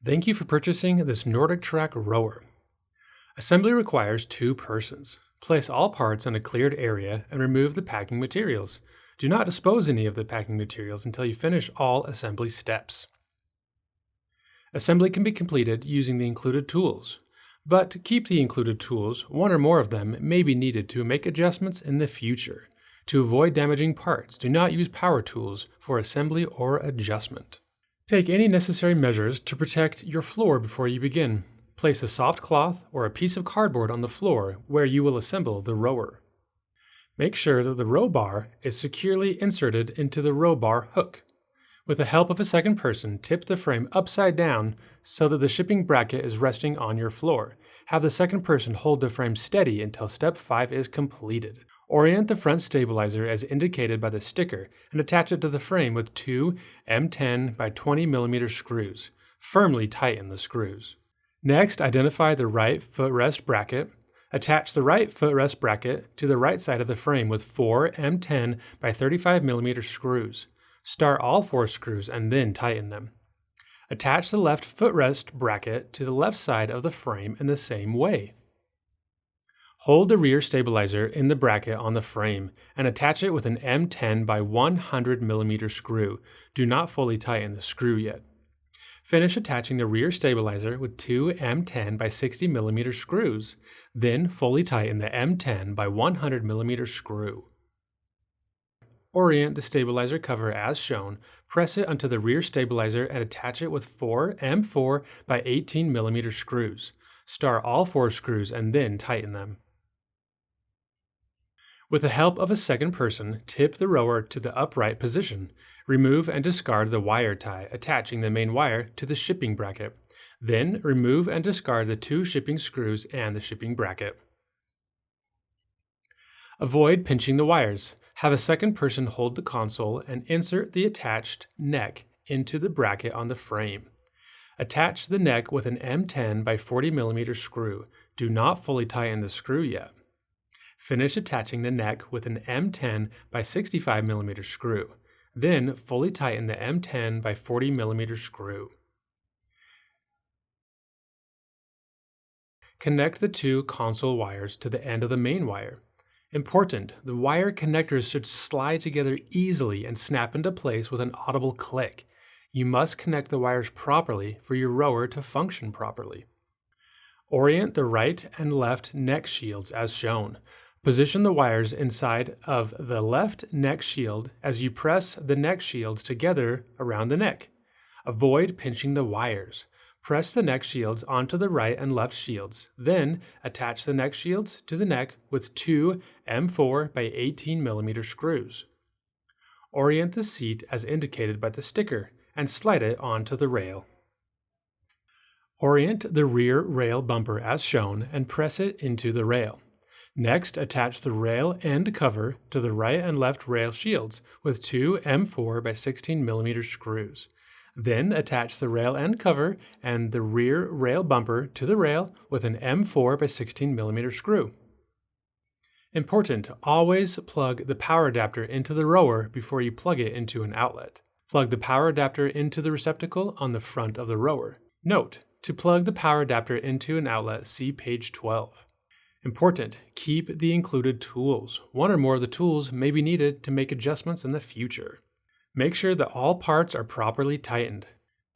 Thank you for purchasing this Nordic Track rower. Assembly requires 2 persons. Place all parts in a cleared area and remove the packing materials. Do not dispose any of the packing materials until you finish all assembly steps. Assembly can be completed using the included tools, but to keep the included tools, 1 or more of them may be needed to make adjustments in the future. To avoid damaging parts, do not use power tools for assembly or adjustment. Take any necessary measures to protect your floor before you begin. Place a soft cloth or a piece of cardboard on the floor where you will assemble the rower. Make sure that the row bar is securely inserted into the row bar hook. With the help of a second person, tip the frame upside down so that the shipping bracket is resting on your floor. Have the second person hold the frame steady until step 5 is completed. Orient the front stabilizer as indicated by the sticker and attach it to the frame with 2 M10 by 20 mm screws. Firmly tighten the screws. Next, identify the right footrest bracket. Attach the right footrest bracket to the right side of the frame with 4 M10 by 35 mm screws. Start all 4 screws and then tighten them. Attach the left footrest bracket to the left side of the frame in the same way. Hold the rear stabilizer in the bracket on the frame and attach it with an M10 by 100 mm screw. Do not fully tighten the screw yet. Finish attaching the rear stabilizer with 2 M10 by 60 mm screws. Then fully tighten the M10 by 100 mm screw. Orient the stabilizer cover as shown. Press it onto the rear stabilizer and attach it with 4 M4 by 18 mm screws. Start all 4 screws and then tighten them. With the help of a second person, tip the rower to the upright position. Remove and discard the wire tie attaching the main wire to the shipping bracket. Then remove and discard the 2 shipping screws and the shipping bracket. Avoid pinching the wires. Have a second person hold the console and insert the attached neck into the bracket on the frame. Attach the neck with an M10 by 40 mm screw. Do not fully tighten the screw yet. Finish attaching the neck with an M10 by 65 mm screw. Then fully tighten the M10 by 40 mm screw. Connect the 2 console wires to the end of the main wire. Important, the wire connectors should slide together easily and snap into place with an audible click. You must connect the wires properly for your rower to function properly. Orient the right and left neck shields as shown. Position the wires inside of the left neck shield as you press the neck shields together around the neck. Avoid pinching the wires. Press the neck shields onto the right and left shields. Then attach the neck shields to the neck with 2 M4 by 18 mm screws. Orient the seat as indicated by the sticker and slide it onto the rail. Orient the rear rail bumper as shown and press it into the rail. Next, attach the rail end cover to the right and left rail shields with 2 M4 by 16 mm screws. Then attach the rail end cover and the rear rail bumper to the rail with an M4 by 16 mm screw. Important, always plug the power adapter into the rower before you plug it into an outlet. Plug the power adapter into the receptacle on the front of the rower. Note, to plug the power adapter into an outlet, see page 12. Important, keep the included tools. 1 or more of the tools may be needed to make adjustments in the future. Make sure that all parts are properly tightened.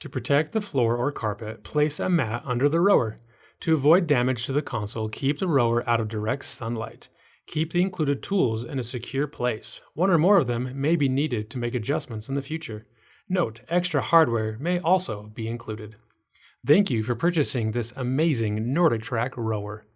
To protect the floor or carpet, place a mat under the rower. To avoid damage to the console, keep the rower out of direct sunlight. Keep the included tools in a secure place. 1 or more of them may be needed to make adjustments in the future. Note, extra hardware may also be included. Thank you for purchasing this amazing Nordic Track rower.